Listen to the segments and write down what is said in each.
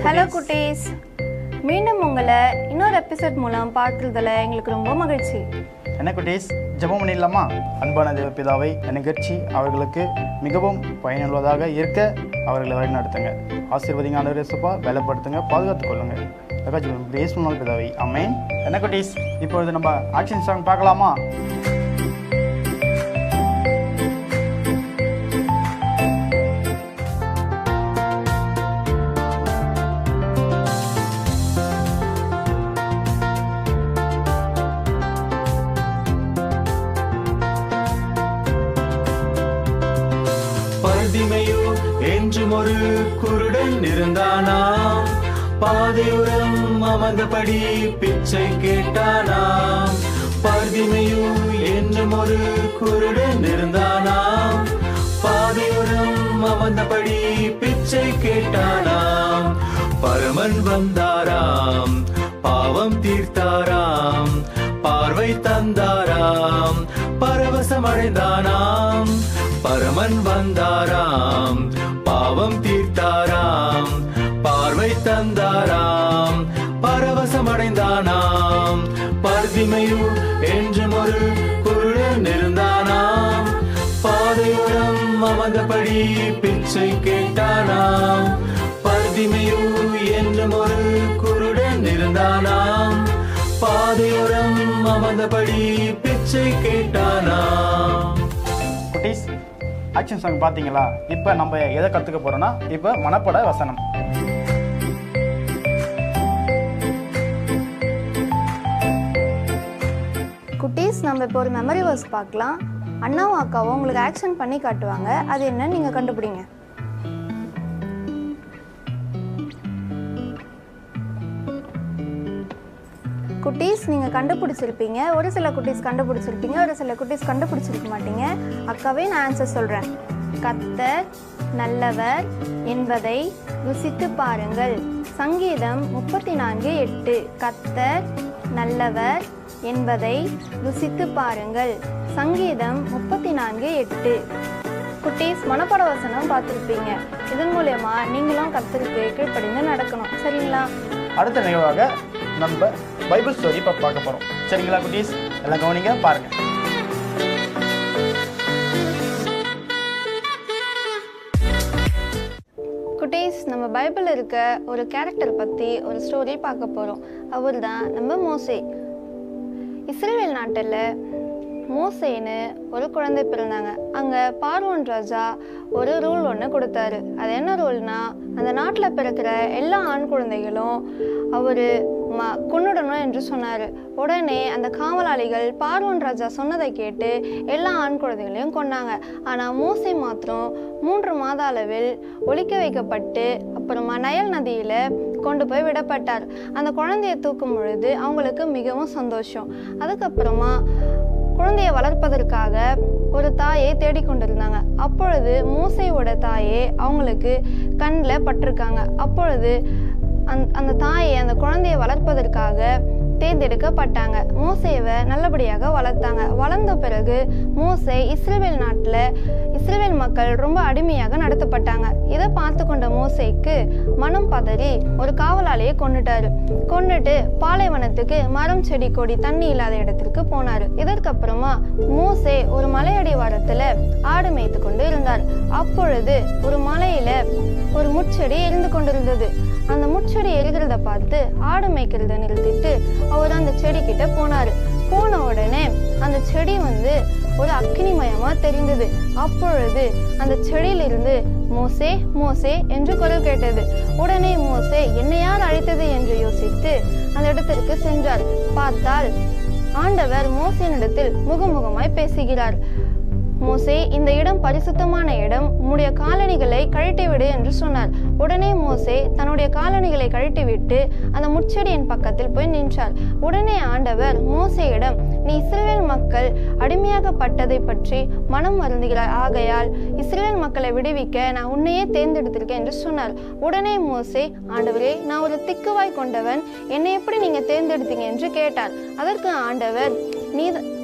Hello குட்டீஸ், மீண்டும் உங்களை இன்னொரு எபிசோட் மூலம் பார்க்குறதுல எங்களுக்கு ரொம்ப மகிழ்ச்சி. என்ன குட்டீஸ், ஜெபம் பண்ணிடலாமா? அன்பான தேவபிதாவை நிகழ்ச்சி அவர்களுக்கு மிகவும் பயனுள்ளதாக இருக்க அவர்களை வழிநடத்துங்க. ஆசீர்வதிங்க ஆண்டவரே இயேசுப்பா, பலப்படுத்துங்க, பாதுகாத்துக் கொள்ளுங்க. இயேசுவின் பிதாவை ஆமென். என்ன குட்டீஸ், இப்பொழுது நம்ம ஆக்ஷன் சாங் பார்க்கலாமா? பர்திமையோ என்றும் ஒரு குருடன் இருந்தானாம். பாதையுரம் அமர்ந்தபடி பிச்சை கேட்டானாம். பர்திமையோ என்றும் ஒரு குருடன் இருந்தானாம். பாதையுரம் அமர்ந்தபடி பிச்சை கேட்டானாம். பரமன் வந்தாராம், பாவம் தீர்த்தாராம், பார்வை தந்தாராம், பரவசம் அடைந்தானாம். பரமன் வந்தாராம், பாவம் தீர்த்தாராம், பார்வை தந்தாராம், பரவசம் அடைந்தானாம். பர்திமையு என்றும் ஒரு குருடன் இருந்தானாம். பாதையோரம் அமர்ந்தபடி பிச்சை கேட்டானாம். பர்திமையு என்றும் ஒரு குருடன் இருந்தானாம். பாதையோரம் அமர்ந்தபடி பிச்சை கேட்டானாம். குட்டீஸ், ஆக்ஷன் சாங் பார்த்தீங்களா? இப்போ நம்ம எதை கற்றுக்க போகிறோன்னா, இப்போ மனப்பட வசனம். குட்டீஸ், நம்ம இப்போ ஒரு மெமரி வேர்ஸ் பார்க்கலாம். அண்ணாவும் அக்காவும் உங்களுக்கு ஆக்ஷன் பண்ணி காட்டுவாங்க. அது என்னன்னு நீங்கள் கண்டுபிடிங்க. குட்டீஸ், நீங்கள் கண்டுபிடிச்சிருப்பீங்க. ஒரு சில குட்டீஸ் கண்டுபிடிச்சிருப்பீங்க, ஒரு சில குட்டீஸ் கண்டுபிடிச்சிருக்க மாட்டீங்க. அக்காவே நான் ஆன்சர் சொல்கிறேன். கர்த்தர் நல்லவர் என்பதை ருசித்து பாருங்கள். சங்கீதம் 34:8. கர்த்தர் நல்லவர் என்பதை ருசித்து பாருங்கள். சங்கீதம் 34:8. குட்டீஸ், மனப்பாட வசனம் பார்த்துருப்பீங்க. இதன் மூலயமா நீங்களும் கர்த்தருக்கு கீழ்ப்படிந்து நடக்கணும். சரிங்களா? அடுத்த நிகழ்வாக நம்ம பைபிள் ஸ்டோரி இப்போ பார்க்க போகிறோம். சரிங்களா குட்டீஸ்? எல்லாம் கவனிங்க, பாருங்க. குட்டீஸ், நம்ம பைபிள் இருக்க ஒரு கேரக்டர் பற்றி ஒரு ஸ்டோரி பார்க்க போகிறோம். அவர் தான் நம்ம மோசே. இஸ்ரேல் நாட்டில் மோசேன்னு ஒரு குழந்தை பிறந்தாங்க. அங்கே பார்வோன் ராஜா ஒரு ரூல் ஒன்று கொடுத்தாரு. அது என்ன ரூல்னா, அந்த நாட்டில் பிறக்கிற எல்லா ஆண் குழந்தைகளும் அவர் கொன்னுடணும் என்று சொன்னார். உடனே அந்த காவலாளிகள் பார்வோன் ராஜா சொன்னதை கேட்டு எல்லா ஆண் குழந்தைகளையும் கொன்னாங்க. ஆனால் மோசே மாத்திரம் 3 மாத அளவில் ஒழிக்க வைக்கப்பட்டு அப்புறமா நயல் நதியில் கொண்டு போய் விடப்பட்டார். அந்த குழந்தையை தூக்கும் பொழுது அவங்களுக்கு மிகவும் சந்தோஷம். அதுக்கப்புறமா குழந்தையை வளர்ப்பதற்காக ஒரு தாயை தேடிக்கொண்டிருந்தாங்க. அப்பொழுது மோசேயோட தாயே அவங்களுக்கு கண்ணில் பட்டிருக்காங்க. அப்பொழுது அந்த தாயை அந்த குழந்தையை வளர்ப்பதற்காக தேர்ந்தெடுக்கப்பட்டாங்க. மோசேவை நல்லபடியாக வளர்த்தாங்க. வளர்ந்த பிறகு மோசே இஸ்ரேல் நாட்டில் இஸ்ரேல் மக்கள் ரொம்ப அடிமையாக நடத்தப்பட்டாங்க. இதை பார்த்து கொண்ட மோசேக்கு மனம் பதறி ஒரு காவலாளியை கொண்டுட்டு பாலைவனத்துக்கு மரம் செடி கொடி தண்ணி இல்லாத இடத்திற்கு போனாரு. இதற்கப்புறமா மோசே ஒரு மலையடிவாரத்துல ஆடு மேய்த்து கொண்டு இருந்தார். அப்பொழுது ஒரு மலையில ஒரு முட்செடி எரிந்து கொண்டிருந்தது. அந்த முட்செடி எரிகிறத பார்த்து ஆடு மேய்க்கிறத நிறுத்திட்டு அவர் அந்த செடி கிட்ட போனாரு. போன உடனே அந்த செடி ஒரு அக்னிமயமா தெரிந்தது. அப்பொழுது அந்த செடியிலிருந்து மோசே மோசே என்று குரல் கேட்டது. உடனே மோசே என்னை யார் அழைத்தது என்று யோசித்து அந்த இடத்திற்கு சென்றார். பார்த்தால் ஆண்டவர் மோசேனிடத்தில் முகமுகமாய் பேசுகிறார். மோசே, இந்த இடம் பரிசுத்தமான இடம், உம்முடைய காலணிகளை கழட்டிவிடு என்று சொன்னார். உடனே மோசே தன்னுடைய காலணிகளை கழட்டிவிட்டு அந்த முட்செடியின் பக்கத்தில் போய் நின்றார். உடனே ஆண்டவர் மோசேயிடம், நீ இஸ்ரவேல் மக்கள் அடிமையாகப்பட்டதை பற்றி மனம் வருந்துகிறார். ஆகையால் இஸ்ரவேல் மக்களை விடுவிக்க நான் உன்னையே தேர்ந்தெடுத்திருக்கேன் என்று சொன்னார். உடனே மோசே, ஆண்டவரே, நான் ஒரு திக்குவாய் கொண்டவன், என்னை எப்படி நீங்க தேர்ந்தெடுத்தீங்க என்று கேட்டார். அதற்கு ஆண்டவர்,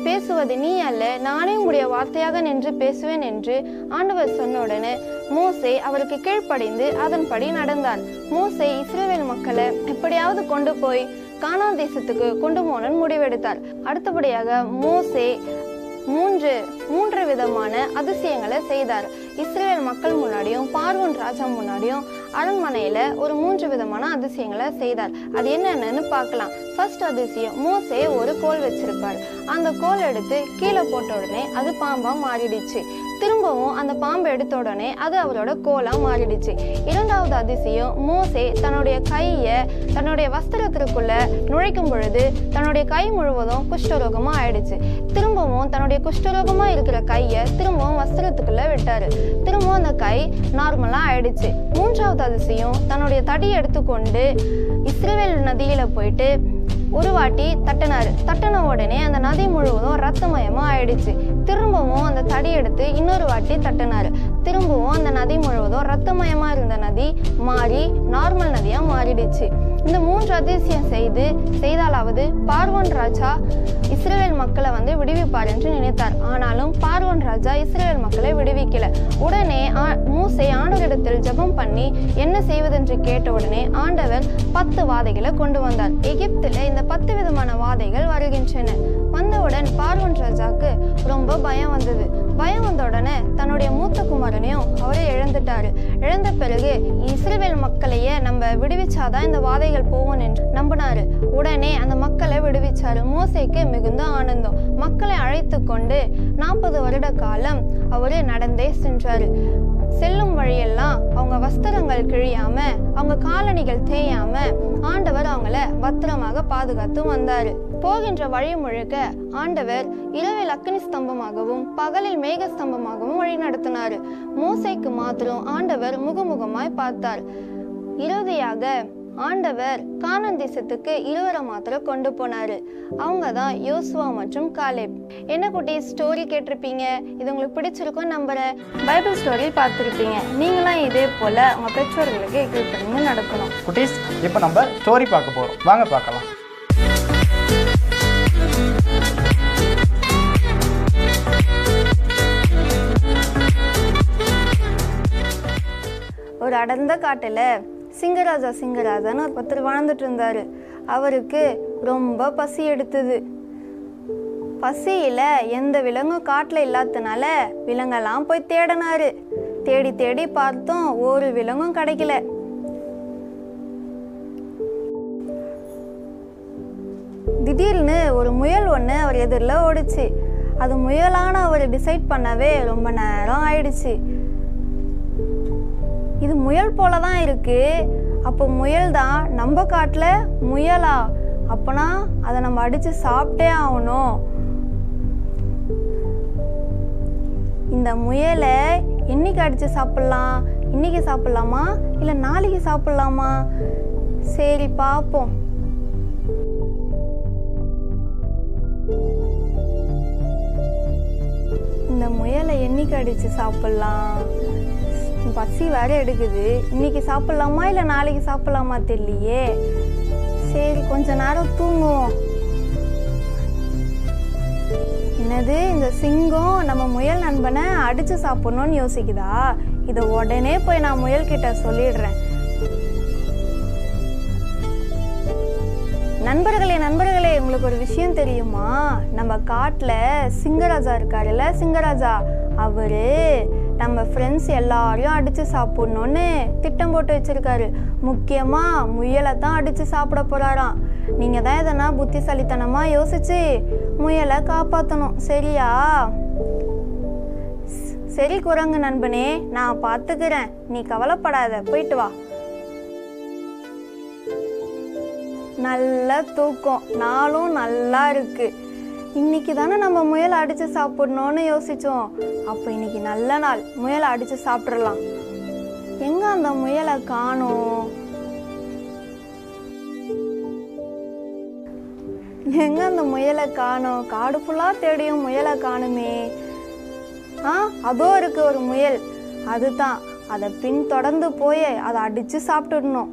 பேசுவது நீ அல்ல, நானே உம்முடைய வார்த்தையாக நின்று பேசுவேன் என்று ஆண்டவர் சொன்ன உடனே மோசே அவருக்கு கீழ்ப்படிந்து அதன்படி நடந்தார். மோசே இஸ்ரவேல் மக்களை எப்படியாவது கொண்டு போய் கானான் தேசத்துக்கு கொண்டு போகணும்னு முடிவெடுத்தார். அடுத்தபடியாக மோசே மூன்று விதமான அதிசயங்களை செய்தார். இஸ்ரேல் மக்கள் முன்னாடியும் பார்வோன் ராஜா முன்னாடியும் அரண்மனையில ஒரு 3 விதமான அதிசயங்களை செய்தார். அது என்னென்னு பார்க்கலாம். ஃபர்ஸ்ட் அதிசயம், மோசே ஒரு கோல் வச்சிருப்பார். அந்த கோல் எடுத்து கீழே போட்ட உடனே அது பாம்பா மாறிடுச்சு. திரும்பவும் அந்த பாம்பை எடுத்த உடனே அது அவரோட கோலா மாறிடுச்சு. இரண்டாவது அதிசயம், மோசே தன்னுடைய கையை தன்னுடைய வஸ்திரத்திற்குள்ள நுழைக்கும் பொழுது தன்னுடைய கை முழுவதும் குஷ்டரோகமா ஆயிடுச்சு. திரும்பவும் தன்னுடைய குஷ்டரோகமா இருக்கிற கையை திரும்பவும் வஸ்திரத்துக்குள்ள விட்டாரு. திரும்பவும் அந்த கை நார்மலா ஆயிடுச்சு. மூன்றாவது அதிசயம், தன்னுடைய தடி எடுத்துக்கொண்டு இஸ்ரவேல் நதியில போயிட்டு ஒரு வாட்டி தட்டினாரு. தட்டின உடனே அந்த நதி முழுவதும் ரத்தமயமா ஆயிடுச்சு. திரும்பவும் அந்த தடி எடுத்து இன்னொரு வாட்டி தட்டினாரு. திரும்பவும் அந்த நதி முழுவதும் ரத்தமயமா இருந்த நதி மாறி நார்மல் நதியா மாறிடுச்சு. இந்த 3 அதிசயம் செய்தாலாவது பார்வோன் ராஜா இஸ்ரவேல் மக்களை விடுவிப்பார் என்று நினைத்தார். ஆனாலும் பார்வோன் ராஜா இஸ்ரவேல் மக்களை விடுவிக்கல. உடனே மோசே ஆண்டவரிடத்தில் ஜெபம் பண்ணி என்ன செய்வதென்று கேட்ட உடனே ஆண்டவர் 10 வாதைகளை கொண்டு வந்தார். எகிப்துல இந்த 10 விதமான வாதைகள் வருகின்றன. வந்தவுடன் பார்வோன் ராஜாக்கு ரொம்ப பயம் வந்தது. பயம் வந்த உடனே தன்னுடைய மூத்த குமாரனையும் அவரே இழந்துட்டாரு. இழந்த பிறகு இஸ்ரவேல் மக்களையே நம்ம விடுவிச்சாதான் இந்த வாதைகள் போகும் என்று நம்பினாரு. உடனே அந்த மக்களை விடுவிச்சாரு. மோசேக்கு மிகுந்த ஆனந்தம். மக்களை அழைத்து கொண்டு 40 வருட காலம் அவரு நடந்தே சென்றாரு. செல்லும் வழியெல்லாம் அவங்க வஸ்திரங்கள் கிழியாம அவங்க காலணிகள் தேயாம ஆண்டவர் அவங்கள பத்திரமாக பாதுகாத்து வந்தாரு. போகின்ற வழி முழுக்க ஆண்டவர் இரவில் அக்கினி ஸ்தம்பமாகவும் பகலில் மேக ஸ்தம்பமாகவும் வழி நடத்தினாரு. மோசேக்கு மாத்திரம் ஆண்டவர் முகமுகமாய் பார்த்தார். இறுதியாக ஆண்டவர் கானான் தேசத்துக்கு 2 மாத்திரம் கொண்டு போனாரு. அவங்க தான் யோசுவா மற்றும் காலேப். என்ன குட்டி, ஸ்டோரி கேட்டிருப்பீங்க. இது உங்களுக்கு பிடிச்சிருக்கும் நம்புறேன். பைபிள் ஸ்டோரி பார்த்துருப்பீங்க. நீங்களாம் இதே போல உங்க பெற்றோர்களுக்கு எக்யூப் பண்ணி நடக்கணும். குட்டீஸ், இப்போ நம்ம ஸ்டோரி பார்க்க போறோம். வாங்க பார்க்கலாம். ஒரு அடர்ந்த காட்டுல சிங்கராஜான்னு ஒருத்தர் வாழ்ந்துட்டு இருந்தாரு. அவருக்கு ரொம்ப பசி எடுத்தது. பசியில எந்த விலங்கும் காட்டுல இல்லாதனால விலங்கெல்லாம் போய் தேடினாரு. தேடி தேடி பார்த்தும் ஒரு விலங்கும் கிடைக்கல. திடீர்னு ஒரு முயல் ஒன்று அவர் எதிரில் ஓடிச்சு. அது முயலான அவர் டிசைட் பண்ணவே ரொம்ப நேரம் ஆயிடுச்சு. இது முயல் போல தான் இருக்கு. அப்போ முயல் தான் நம்ம காட்டில் முயலா? அப்போனா அதை நம்ம அடித்து சாப்பிட்டே ஆகணும். இந்த முயலை என்னைக்கு அடித்து சாப்பிட்லாம்? இன்னைக்கு சாப்பிட்லாமா இல்லை நாளைக்கு சாப்பிட்லாமா? சரி பார்ப்போம். இந்த முயலை என்னைக்கு அடித்து சாப்பிட்லாம்? பசி வேற எடுக்குது. இன்னைக்கு சாப்பிட்லாமா இல்லை நாளைக்கு சாப்பிட்லாமா தெரியலையே. சரி கொஞ்ச நேரம் தூங்குவோம். என்னது, இந்த சிங்கம் நம்ம முயல் நண்பனை அடிச்சு சாப்பிடணும்னு யோசிக்குதா? இதை உடனே போய் நான் முயல் கிட்ட சொல்லிடுறேன். நண்பர்களே, உங்களுக்கு ஒரு விஷயம் தெரியுமா? நம்ம காட்டுல சிங்கராஜா இருக்காருல்ல, சிங்கராஜா, அவரு நம்ம ஃப்ரெண்ட்ஸ் எல்லாரையும் அடிச்சு சாப்பிடணும்னு திட்டம் போட்டு வச்சிருக்காரு. முக்கியமா முயலை தான் அடிச்சு சாப்பிட போறாராம். நீங்க தான் எதனா புத்திசாலித்தனமா யோசிச்சு முயலை காப்பாற்றணும், சரியா? சரி குரங்கு நண்பனே, நான் பார்த்துக்கிறேன், நீ கவலைப்படாத, போயிட்டு வா. நல்ல தூக்கம், நாளும் நல்லா இருக்கு. இன்னைக்கு தானே நம்ம முயலை அடிச்சு சாப்பிடணும்னு யோசிச்சோம். அப்போ இன்னைக்கு நல்ல நாள், முயலை அடிச்சு சாப்பிட்றலாம். எங்க அந்த முயலை காணோம்? எங்க அந்த முயலை காணோம்? காடு ஃபுல்லா தேடியும் முயலை காணுமே. அதோ இருக்கு ஒரு முயல். அதுதான், அதை பின்தொடர்ந்து போய் அதை அடிச்சு சாப்பிட்டுடணும்.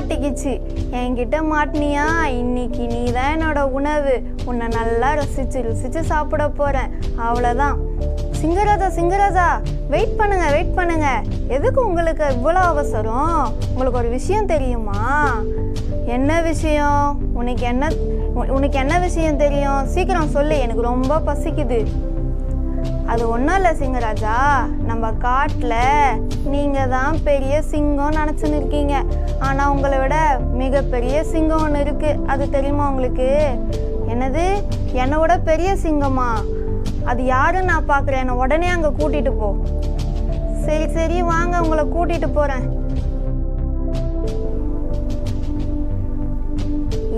மாட்டிக்கிச்சு. என்கிட்ட மாட்டினியா, இன்னைக்கு நீ தான் என்னோட உணவு. உன்னை நல்லா ரசிச்சு ருசிச்சு சாப்பிட போறேன். அவ்வளோதான். சிங்கராஜா வெயிட் பண்ணுங்க. எதுக்கு உங்களுக்கு இவ்வளோ அவசரம்? உங்களுக்கு ஒரு விஷயம் தெரியுமா? என்ன விஷயம்? உனக்கு என்ன விஷயம் தெரியும்? சீக்கிரம் சொல்லு, எனக்கு ரொம்ப பசிக்குது. அது ஒன்றும் இல்லை சிங்கராஜா, நம்ம காட்டில் நீங்கள் தான் பெரிய சிங்கம் நினச்சின்னு இருக்கீங்க. ஆனால் உங்களை விட மிகப்பெரிய சிங்கம் ஒன்று இருக்குது. அது தெரியுமா உங்களுக்கு? என்னது? என்னை விட பெரிய சிங்கமா? அது யாருன்னு நான் பார்க்குறேன். என்னை உடனே அங்கே கூட்டிகிட்டு போ. சரி வாங்க, உங்களை கூட்டிகிட்டு போகிறேன்.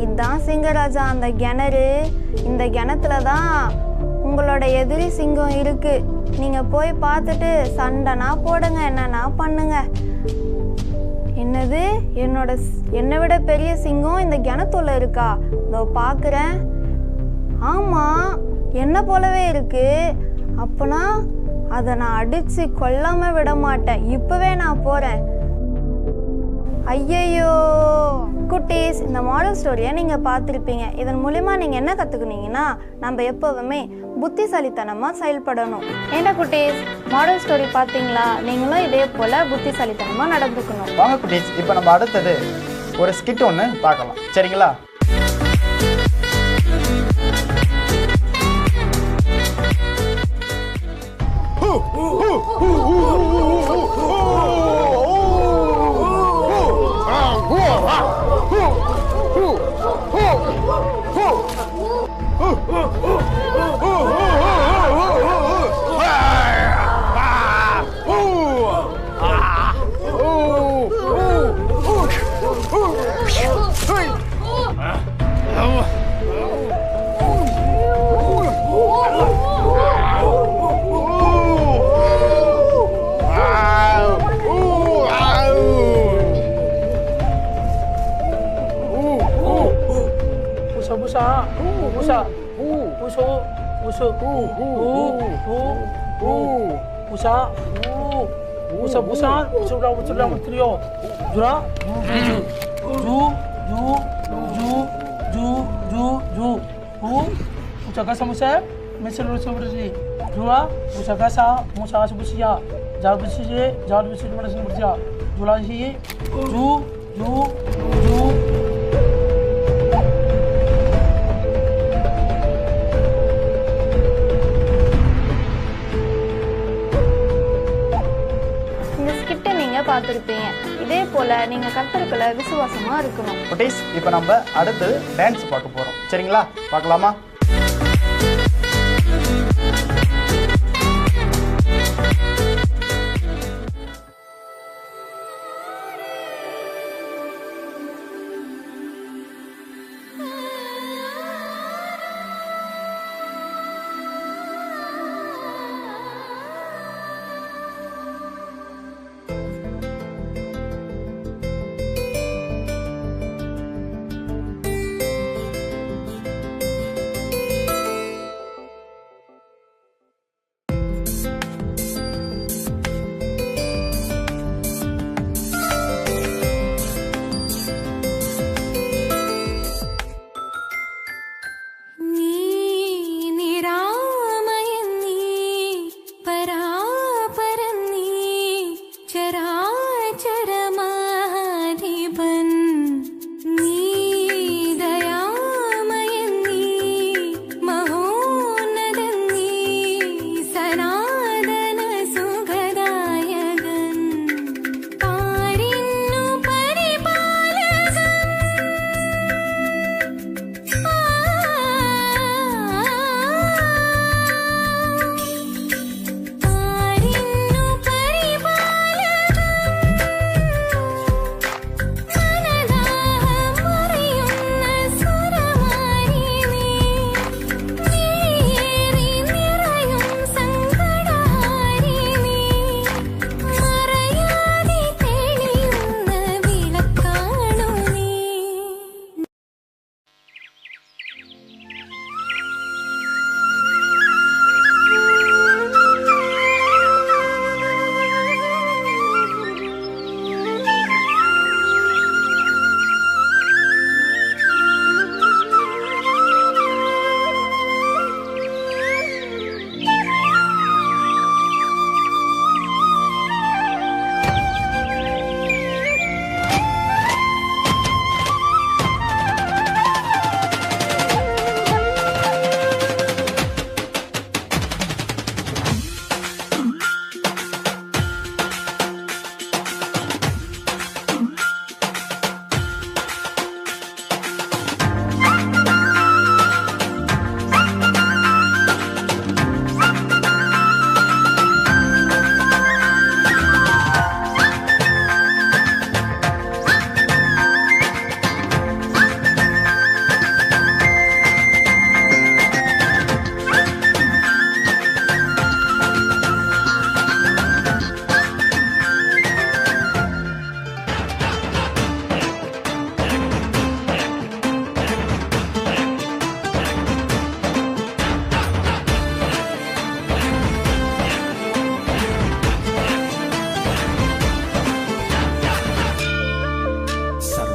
இதுதான் சிங்கராஜா அந்த கிணறு. இந்த கிணத்துல தான் உங்களோட எதிரி சிங்கம் இருக்கு. நீங்க போய் பார்த்துட்டு சண்டைனா போடுங்க, என்னன்னா பண்ணுங்க. என்னது? என்னை விட பெரிய சிங்கம் இந்த கிணத்துல இருக்கா? இதோ பார்க்குறேன். ஆமா, என்ன போலவே இருக்கு. அப்பனா அதை நான் அடிச்சு கொல்லாம விட மாட்டேன். இப்பவே நான் போறேன். ஐயையோ குட்டீஸ், இந்த மாடல் ஸ்டோரியை நீங்கள் பார்த்துருப்பீங்க. இதன் மூலிமா நீங்கள் என்ன கற்றுக்குனீங்கன்னா, நம்ம எப்போவுமே புத்திசாலித்தனமாக செயல்படணும். ஏண்டா குட்டீஸ், மாடல் ஸ்டோரி பார்த்தீங்களா? நீங்களும் இதே போல் புத்திசாலித்தனமாக நடந்துக்கணும். வாங்க குட்டீஸ், இப்போ நம்ம அடுத்தது ஒரு ஸ்கிட் ஒன்று பார்க்கலாம். சரிங்களா? பார்த்துருப்பீங்க. இதே போல நீங்க கர்த்தருக்குள்ள விசுவாசமா இருக்கணும். குட்டீஸ், இப்போ நம்ம அடுத்து டான்ஸ் பார்க்க போறோம். சரிங்களா? பார்க்கலாமா?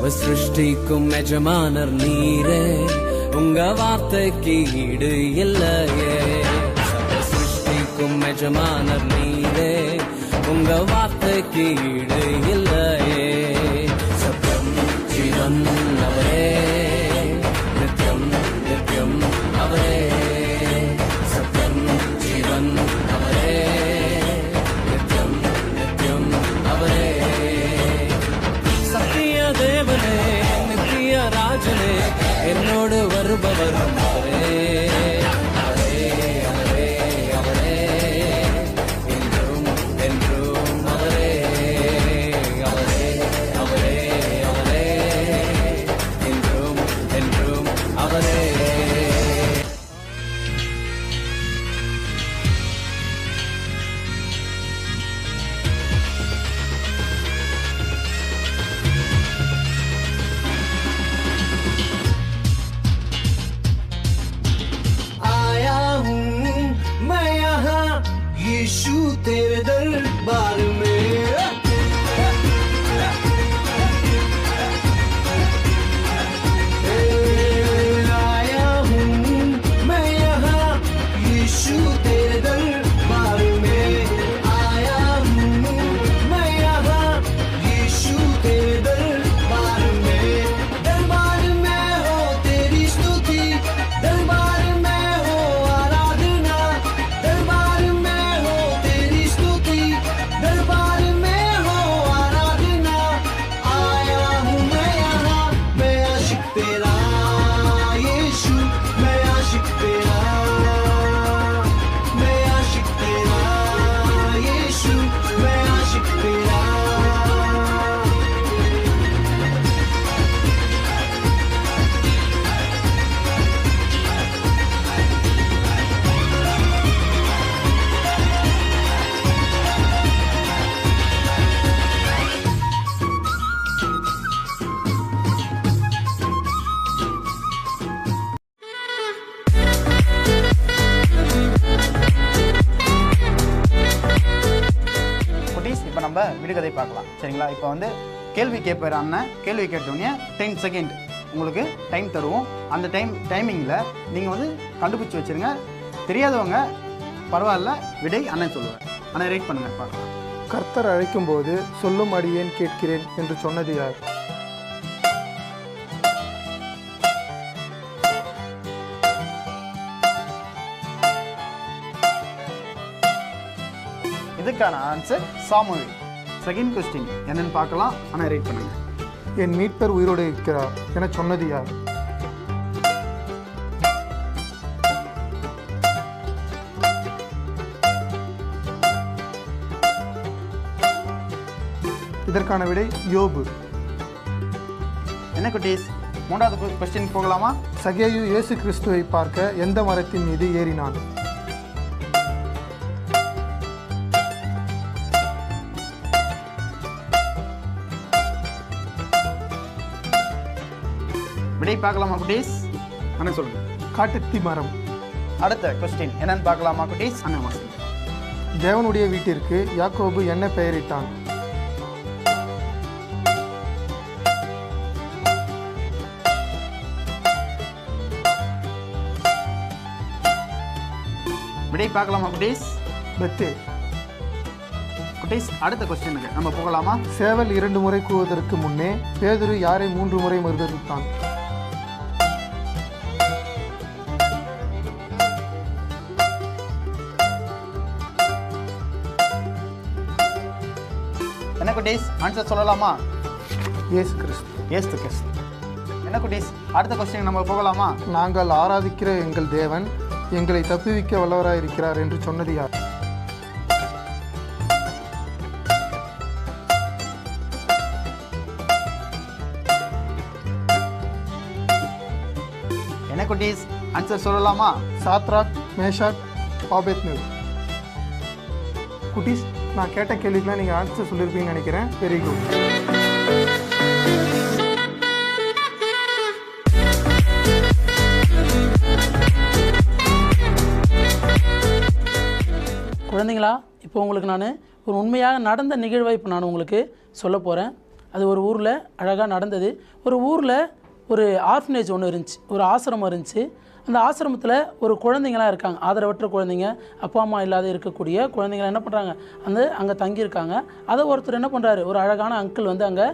சிருஷ்டிக்கும் எஜமானர் நீரே, உங்க வார்த்தைக்கு ஈடு இல்லையே. சிருஷ்டிக்கும் எஜமானர் நீரே, உங்க வார்த்தைக்கு ஈடு இல்லையே. சத்யம் ஜீவன் அவரே, நித்யம் நித்யம் அவரே. சத்யம் ஜீவன் அவரே, நித்யம் நித்யம் அவரே. சத்திய தேவனே, நித்திய ராஜனே, என்னோடு வருபவர் அவரே. அவரே அவரே அவரே, என்றும் என்றும் அவரே. அவரே அவரே அவரே, என்றும் என்றும் அவரே. यीशु तेरे दरबार में आया हूँ मैं यहाँ, यीशु तेरे दरबार में आया हूँ मैं यहाँ, यीशु तेरे दरबार में। दरबार में हो तेरी स्तुति, दरबार में हो आराधना, दरबार में हो तेरी स्तुति, दरबार में हो आराधना। आया हूँ मैं यहाँ, मैं आशिक तेरा यीशु, मैं आशिक तेरा, मैं आशिक तेरा यीशु, मैं आशिक तेरा। குட்டீஸ், இப்போ நம்ம விடுகதை பார்க்கலாம். சரிங்களா? இப்போ வந்து கேள்வி கேட்பார் அண்ணன். கேள்வி கேட்டோடனே 10 செகண்ட் உங்களுக்கு டைம் தருவோம். அந்த டைமிங்கில் நீங்கள் வந்து கண்டுபிடிச்சி வச்சுருங்க. தெரியாதவங்க பரவாயில்ல, விடை அண்ணன் சொல்லுவேன். அண்ணன் ரைட் பண்ணுங்கள் பார்க்கலாம். கர்த்தர் அழைக்கும்போது சொல்லும் அடியேன் கேட்கிறேன் என்று சொன்னது யார்? இதுக்கான ஆன்சர் சாமுவேல். செகண்ட் கொஸ்டின் என்னன்னு பார்க்கலாம். அண்ணன் ரைட் பண்ணுங்கள். என் மீட்பர் உயிரோடு இருக்கிறார் என சொன்னது யார்? இதற்கான விடை யோபு. என்ன குட்டீஸ், மூன்றாவது கொஸ்டின் போகலாமா? சகேயு இயேசு கிறிஸ்துவை பார்க்க எந்த மரத்தின் மீது ஏறினான்? விடை பார்க்கலாமா குட்டீஸ்? அண்ணன் சொல்லுங்க. காட்டுத்தி மரம். அடுத்த கொஸ்டின் என்னன்னு பார்க்கலாமா குட்டீஸ்? அண்ணன் வாசிங்க. தேவனுடைய வீட்டிற்கு யாக்கோபு என்ன பெயரிட்டான்? விடை பார்க்கலாமா குட்டீஸ்? பெத்து. குட்டீஸ், அடுத்த கொஸ்டினுக்கு நம்ம போகலாமா? சேவல் 2 முறை கூவதற்கு முன்னே பேதுரு யாரை 3 முறை மறுதலித்தான்? என்ன குட்டீஸ், ஆன்சர் சொல்லலாமா? இயேசு கிறிஸ்து. ஏசு கிறிஸ்து. என்ன குட்டீஸ், அடுத்த கொஸ்டின் நம்ம போகலாமா? நாங்கள் ஆராதிக்கிற எங்கள் தேவன் எங்களை தப்புவிக்க வல்லவராய் இருக்கிறார் என்று சொன்னது யார்? என்ன குட்டீஸ், ஆன்சர் சொல்லலாமா? Shadrach, Meshach, Abednego. குட்டீஸ், நான் கேட்ட கேள்விக்கெலாம் நீங்கள் ஆன்சர் சொல்லியிருப்பீங்கன்னு நினைக்கிறேன். Very good. குழந்தைங்களா, இப்போ உங்களுக்கு நான் ஒரு உண்மையாக நடந்த நிகழ்வை இப்போ நான் உங்களுக்கு சொல்ல போகிறேன். அது ஒரு ஊரில் அழகாக நடந்தது. ஒரு ஊரில் ஒரு ஆர்ஃபனேஜ் ஒன்று இருந்துச்சு, ஒரு ஆசிரமம் இருந்துச்சு. அந்த ஆசிரமத்தில் ஒரு குழந்தைங்களாம் இருக்காங்க, ஆதரவற்ற குழந்தைங்க, அப்பா அம்மா இல்லாத இருக்கக்கூடிய குழந்தைங்களாம் என்ன பண்ணுறாங்க, அங்கே தங்கியிருக்காங்க. அதை ஒருத்தர் என்ன பண்ணுறாரு, ஒரு அழகான அங்கிள் வந்து அங்கே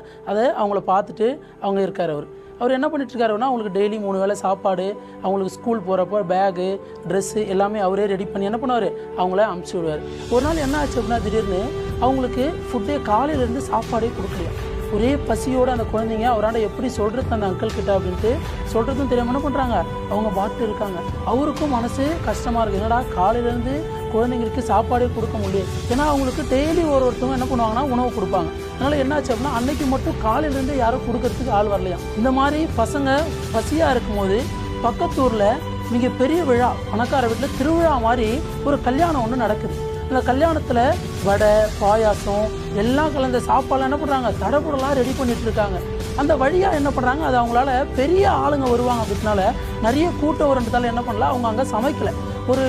அவங்கள பார்த்துட்டு அவங்க இருக்கார். அவர் என்ன பண்ணிட்டுருக்காருன்னா அவங்களுக்கு டெய்லி 3 வேளை சாப்பாடு, அவங்களுக்கு ஸ்கூல் போகிறப்போ பேகு, ட்ரெஸ்ஸு எல்லாமே அவரே ரெடி பண்ணி என்ன பண்ணுவார், அவங்கள அமுச்சு விடுவார். ஒரு நாள் என்ன ஆச்சு அப்படின்னா, திடீர்னு அவங்களுக்கு ஃபுட்டே காலையிலேருந்து சாப்பாடே கொடுக்கலையா. ஒரே பசியோடு அந்த குழந்தைங்க அவராண்ட எப்படி சொல்கிறது அந்த அங்கிள் கிட்ட அப்படின்ட்டு சொல்கிறதும் தெரியாமல் என்ன பண்ணுறாங்க, அவங்க பாட்டு இருக்காங்க. அவருக்கும் மனசு கஷ்டமாக இருக்குது, என்னடா காலையிலேருந்து குழந்தைங்களுக்கு சாப்பாடே கொடுக்க முடியும். ஏன்னா அவங்களுக்கு டெய்லி ஒருத்தவங்க என்ன பண்ணுவாங்கன்னா உணவு கொடுப்பாங்க. அதனால் என்னாச்சு அப்படின்னா அன்னைக்கு மட்டும் காலையிலேருந்து யாரும் கொடுக்கறதுக்கு ஆள் வரலையா. இந்த மாதிரி பசங்க பசியாக இருக்கும்போது பக்கத்தூரில் மிகப்பெரிய விழா, பணக்கார வீட்டில் திருவிழா மாதிரி ஒரு கல்யாணம் ஒன்று நடக்குது. அந்த கல்யாணத்தில் வடை, பாயாசம் எல்லாம் கலந்த சாப்பாடுலாம் என்ன பண்ணுறாங்க, தடபுடலாம் ரெடி பண்ணிட்டு இருக்காங்க. அந்த வழியாக என்ன பண்ணுறாங்க, அது அவங்களால பெரிய ஆளுங்க வருவாங்க அப்படின்னால நிறைய கூட்டம் வரன்றதால என்ன பண்ணல, அவங்க அங்கே சமைக்கலை. ஒரு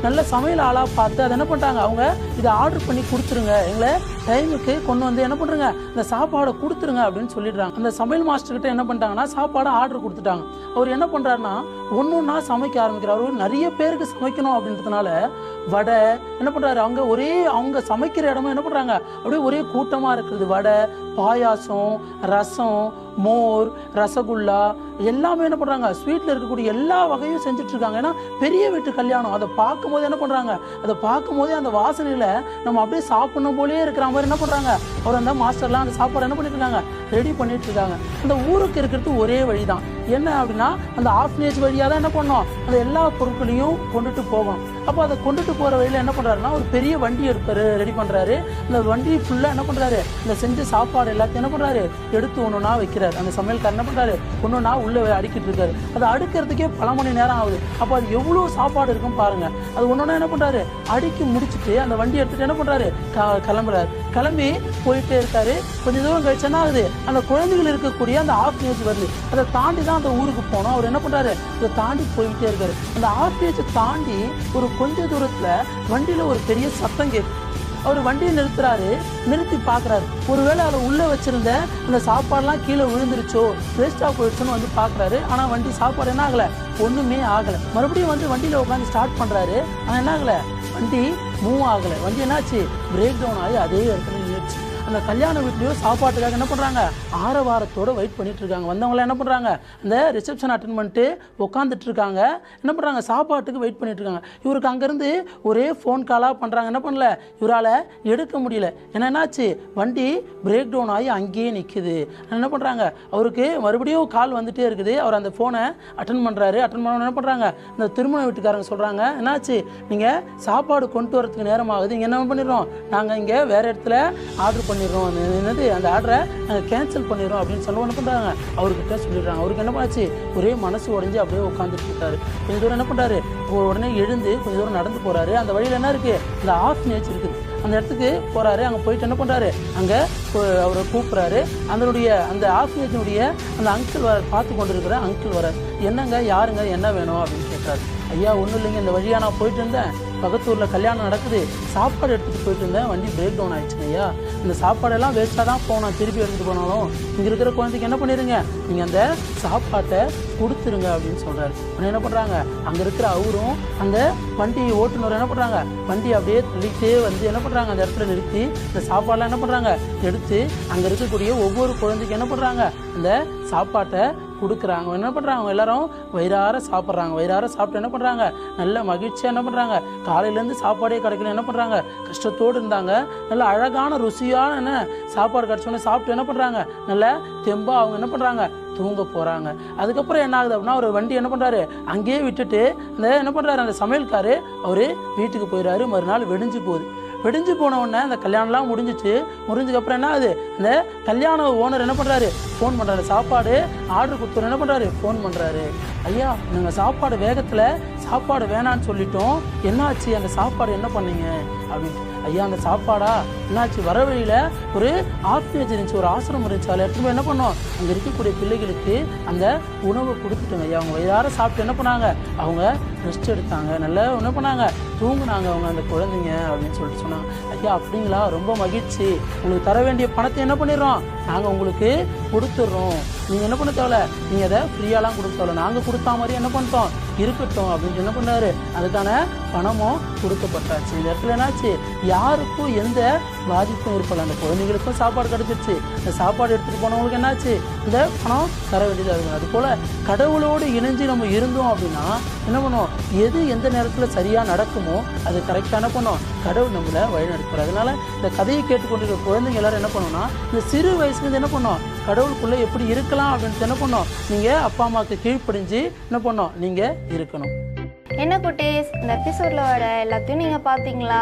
நல்ல சமையல் ஆளாக பார்த்து அதை என்ன பண்ணிட்டாங்க, அவங்க இதை ஆர்டர் பண்ணி கொடுத்துருங்க, எங்களை டைமுக்கு கொண்டு வந்து என்ன பண்ணுறங்க இந்த சாப்பாடை கொடுத்துருங்க அப்படின்னு சொல்லிடுறாங்க. அந்த சமையல் மாஸ்டர்கிட்ட என்ன பண்ணிட்டாங்கன்னா சாப்பாடை ஆர்டர் கொடுத்துட்டாங்க. அவர் என்ன பண்ணுறாருன்னா ஒன்றா சமைக்க ஆரம்பிக்கிறார். அவர் நிறைய பேருக்கு சமைக்கணும் அப்படின்றதுனால வடை என்ன பண்ணுறாரு, அவங்க சமைக்கிற இடமும் என்ன பண்ணுறாங்க, அப்படியே ஒரே கூட்டமாக இருக்குது. வடை, பாயாசம், ரசம், மோர், ரசகுல்லா எல்லாமே என்ன பண்ணுறாங்க, ஸ்வீட்டில் இருக்கக்கூடிய எல்லா வகையும் செஞ்சுட்ருக்காங்க. ஏன்னா பெரிய வீட்டு கல்யாணம். அதை பார்க்கும்போது என்ன பண்ணுறாங்க, அதை பார்க்கும்போதே அந்த வாசனையில் நம்ம அப்படியே சாப்பிடணும் போலே இருக்கிற மாதிரி என்ன பண்ணுறாங்க, அவர் அந்த மாஸ்டர்லாம் அந்த சாப்பாடு என்ன பண்ணிட்டு இருக்காங்க, ரெடி பண்ணிட்டு இருக்காங்க. அந்த ஊருக்கு இருக்கிறது ஒரே வழி தான், என்ன அப்படின்னா அந்த ஆர்ஃபனேஜ் வழியாக தான் என்ன பண்ணோம், அந்த எல்லா பொருட்களையும் கொண்டுட்டு போகணும். அப்போ அதை கொண்டுட்டு போகிற வழியில் என்ன பண்ணுறாருன்னா ஒரு பெரிய வண்டி ரெடி பண்ணுறாரு. அந்த வண்டி ஃபுல்லாக என்ன பண்ணுறாரு, இந்த செஞ்ச சாப்பாடு எல்லாத்தையும் என்ன பண்ணுறாரு, எடுத்து ஒன்றுனா வைக்கிறார். அந்த சமையல்காரர் என்ன பண்ணுறாரு, ஒன்றுனா உள்ளே அடிக்கிட்டு இருக்காரு. அதை அடுக்கிறதுக்கே பல மணி நேரம் ஆகுது. அப்போ அது எவ்வளோ சாப்பாடு இருக்கும் பாருங்க. அது ஒன்றுனா என்ன பண்ணுறாரு, அடுக்கி முடிச்சுட்டு அந்த வண்டி எடுத்துகிட்டு என்ன பண்ணுறாரு, கிளம்பி போயிட்டே இருக்காரு. கொஞ்சம் தூரம் கழிச்சு என்ன ஆகுது, அந்த குழந்தைகள் இருக்கக்கூடிய அந்த ஆர்ஃபனேஜ் வருது. அதை தாண்டி தான் அந்த ஊருக்கு போனோம். அவர் என்ன பண்ணுறாரு, அதை தாண்டி போயிட்டே இருக்காரு. அந்த ஆர்ஃபனேஜை தாண்டி ஒரு கொஞ்ச தூரத்தில் வண்டியில் ஒரு பெரிய சத்தம் கேட்குது. அவர் வண்டியை நிறுத்தி பார்க்குறாரு. ஒருவேளை அதை உள்ளே வச்சுருந்த அந்த சாப்பாடெலாம் கீழே விழுந்துருச்சோ, வேஸ்ட்டாக போயிடுச்சோன்னு வந்து பார்க்குறாரு. ஆனால் வண்டி சாப்பாடு என்ன ஆகலை, ஒன்றுமே ஆகலை. மறுபடியும் வந்து வண்டியில் உட்காந்து ஸ்டார்ட் பண்ணுறாரு. ஆனால் என்ன ஆகலை, வண்டி மூவ் ஆகலை. வண்டி என்னாச்சு, பிரேக் டவுன் ஆகி அதே இடத்துல நின்றுச்சு. அந்த கல்யாண வீட்லேயோ சாப்பாட்டுக்காக என்ன பண்ணுறாங்க, ஆரவாரத்தோடு வெயிட் பண்ணிட்டு இருக்காங்க. வந்தவங்களாம் என்ன பண்ணுறாங்க, அந்த ரிசப்ஷன் அட்டென்ட் பண்ணிட்டு உட்காந்துட்டு இருக்காங்க. என்ன பண்ணுறாங்க, சாப்பாட்டுக்கு வெயிட் பண்ணிட்டு இருக்காங்க. இவருக்கு அங்கேருந்து ஒரே ஃபோன் காலாக பண்ணுறாங்க. என்ன பண்ணல, இவரால் எடுக்க முடியல. ஏன்னா என்னாச்சு, வண்டி பிரேக் டவுன் ஆகி அங்கேயே நிற்குது. என்ன பண்ணுறாங்க, அவருக்கு மறுபடியும் கால் வந்துகிட்டே இருக்குது. அவர் அந்த ஃபோனை அட்டன் பண்ணுறாரு. அட்டன் பண்ண என்ன பண்ணுறாங்க, இந்த திருமண வீட்டுக்காரங்க சொல்கிறாங்க, என்னாச்சு, நீங்கள் சாப்பாடு கொண்டு வரதுக்கு நேரம் ஆகுது, இங்கே என்ன பண்ணிடுறோம், நாங்கள் இங்கே வேறு இடத்துல ஆர்டர் பண்ணிடுறோம், என்னது அந்த ஆர்டரை நாங்கள் கேன்சல் பண்ணிடுறோம் அப்படின்னு சொல்ல என்ன பண்ணுறாங்க, அவர்கிட்ட சொல்லிடுறாங்க. அவருக்கு என்ன பண்ணாச்சு, ஒரே மனசு உடஞ்சி அப்படியே உட்காந்துட்டு இருக்காரு. கொஞ்சம் தூரம் என்ன பண்ணுறாரு, உடனே எழுந்து கொஞ்சம் தூரம் நடந்து போகிறாரு. அந்த வழியில் என்ன இருக்குது, இந்த ஆர்ஃபனேஜ் இருக்குது. அந்த இடத்துக்கு போகிறாரு. அங்கே போயிட்டு என்ன பண்ணுறாரு, அங்கே அவரை கூப்பிட்றாரு. அந்த ஆர்ஃபனேஜினுடைய அந்த அங்கிள் பார்த்து கொண்டு இருக்கிற அங்கிள் வரார். என்னங்க, யாருங்க, என்ன வேணும் அப்படின்னு கேட்குறாரு. ஐயா ஒன்றும் இல்லைங்க, இந்த வழியாக நான் போயிட்டு இருந்தேன், பக்கத்தூரில் கல்யாணம் நடக்குது, சாப்பாடு எடுத்துகிட்டு போயிட்டு இருந்தேன், வண்டி பிரேக் டவுன் ஆகிடுச்சுங்க ஐயா, இந்த சாப்பாடெல்லாம் வேஸ்ட்டாக தான் போனோம், திருப்பி எடுத்துகிட்டு போனாலும் இங்கே இருக்கிற குழந்தைக்கு என்ன பண்ணிடுங்க, நீங்கள் அந்த சாப்பாட்டை கொடுத்துருங்க அப்படின்னு சொல்கிறாரு. உடனே என்ன பண்ணுறாங்க, அங்கே இருக்கிற அவரும் அந்த வண்டி ஓட்டுநர் என்ன பண்ணுறாங்க, வண்டி அப்படியே தள்ளிட்டே வந்து என்ன பண்ணுறாங்க, அந்த இடத்துல நிறுத்தி இந்த சாப்பாடெலாம் என்ன பண்ணுறாங்க, எடுத்து அங்கே இருக்கக்கூடிய ஒவ்வொரு குழந்தைக்கு என்ன பண்ணுறாங்க, அந்த சாப்பாட்டை கொடுக்குறாங்க. என்ன பண்ணுறாங்க, அவங்க எல்லாரும் வயிறார சாப்பிட்றாங்க. வயிறார சாப்பிட்டு என்ன பண்ணுறாங்க, நல்ல மகிழ்ச்சியாக என்ன பண்ணுறாங்க, காலையிலேருந்து சாப்பாடே கிடைக்கல, என்ன பண்ணுறாங்க, கஷ்டத்தோடு இருந்தாங்க. நல்ல அழகான ருசியான என்ன சாப்பாடு கிடச்சோன்னே சாப்பிட்டு என்ன பண்ணுறாங்க, நல்ல தெம்பாக அவங்க என்ன பண்ணுறாங்க, தூங்க போகிறாங்க. அதுக்கப்புறம் என்ன ஆகுது அப்படின்னா, ஒரு வண்டி என்ன பண்ணுறாரு, அங்கேயே விட்டுட்டு அந்த என்ன பண்ணுறாரு, அந்த சமையல்காரு அவர் வீட்டுக்கு போயிடுறாரு. மறுநாள் வெடிஞ்சு போன உடனே அந்த கல்யாணம்லாம் முடிஞ்சதுக்கப்புறம் என்ன ஆகுது, அந்த கல்யாண ஓனர் என்ன பண்ணுறாரு, ஃபோன் பண்ணுறாரு. சாப்பாடு ஆர்டர் கொடுத்தவர் என்ன பண்ணுறாரு, ஃபோன் பண்ணுறாரு. ஐயா நாங்கள் சாப்பாடு வேகத்தில் சாப்பாடு வேணான்னு சொல்லிட்டோம், என்னாச்சு, அந்த சாப்பாடு என்ன பண்ணீங்க அப்படின்னு. ஐயா அந்த சாப்பாடா என்னாச்சு, வர வழியில் ஒரு ஆர்ஃபனேஜ் இருந்துச்சு, ஒரு ஆசிரமம் இருந்துச்சு, அதில் எடுத்துகிட்டு போய் என்ன பண்ணோம், அங்கே இருக்கக்கூடிய பிள்ளைகளுக்கு அந்த உணவை கொடுத்துட்டோங்க ஐயா. அவங்க வயிறார சாப்பிட்டு என்ன பண்ணாங்க, அவங்க ரெஸ்ட் எடுத்தாங்க, நல்லா என்ன பண்ணாங்க, தூங்குனாங்க அவங்க அந்த குழந்தைங்க அப்படின்னு சொல்லிட்டு சொன்னாங்க. ஐயா அப்படிங்களா, ரொம்ப மகிழ்ச்சி, உங்களுக்கு தர வேண்டிய பணத்தை என்ன பண்ணிடுறோம், நாங்கள் உங்களுக்கு கொடுத்துட்றோம், நீங்கள் என்ன பண்ண தேவையில்ல, நீங்கள் அதை ஃப்ரீயாலாம் கொடுக்க தேவையில்ல, நாங்கள் கொடுத்தா மாதிரி என்ன பண்ணிட்டோம் இருக்கட்டும் அப்படின்னு என்ன பண்ணாரு, அதுக்கான பணமும் கொடுக்கப்பட்டாச்சு. இந்த இடத்துல என்னாச்சு, யாருக்கும் எந்த பாதிப்பும் இருப்பல, அந்த குழந்தைங்களுக்கும் சாப்பாடு கிடைச்சிருச்சு, இந்த சாப்பாடு எடுத்துகிட்டு போனவங்களுக்கு என்னாச்சு, இந்த பணம் தர வேண்டியதாக இருக்கும். அதுபோல் கடவுளோடு இணைஞ்சு நம்ம இருந்தோம் அப்படின்னா என்ன பண்ணுவோம், எது எந்த நேரத்தில் சரியாக நடக்குமோ அது கரெக்டாக என்ன பண்ணோம், கடவுள் நம்மளை வழிநடத்துறார். அதனால இந்த கதையை கேட்டுக்கொண்டிருக்கிற குழந்தைங்க எல்லாரும் என்ன பண்ணோம்னா, இந்த சிறு வயசுலேருந்து என்ன பண்ணோம், கடவுளுக்குள்ளே எப்படி இருக்கலாம் அப்படின்ட்டு என்ன பண்ணோம், நீங்கள் அப்பா அம்மாவுக்கு கீழ்ப்படிஞ்சு என்ன பண்ணோம், நீங்கள் இருக்கணும். என்ன குட்டீஸ், இந்த எபிசோடில் வர எல்லாத்தையும் நீங்கள் பார்த்தீங்களா?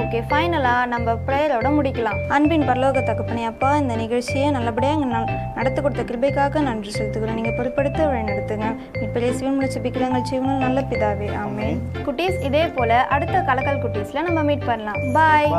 ஓகே, ஃபைனலாக நம்ம ப்ரேயரோட முடிக்கலாம். அன்பின் பரலோக தகப்பனே அப்பா, இந்த நிகழ்ச்சியை நல்லபடியாக எங்கள் நடத்தி கொடுத்த கிருபைக்காக நன்றி செலுத்துக்கிறோம். நீங்கள் பொறுப்படுத்த வழி நடத்துங்க. இப்போ சிவன் முடிச்சு பிக்கிறாங்கள் சிவனும் நல்ல பிதாவே, ஆமென். குட்டீஸ், இதே போல் அடுத்த கலக்கல் குட்டீஸில் நம்ம மீட் பண்ணலாம். பாய்.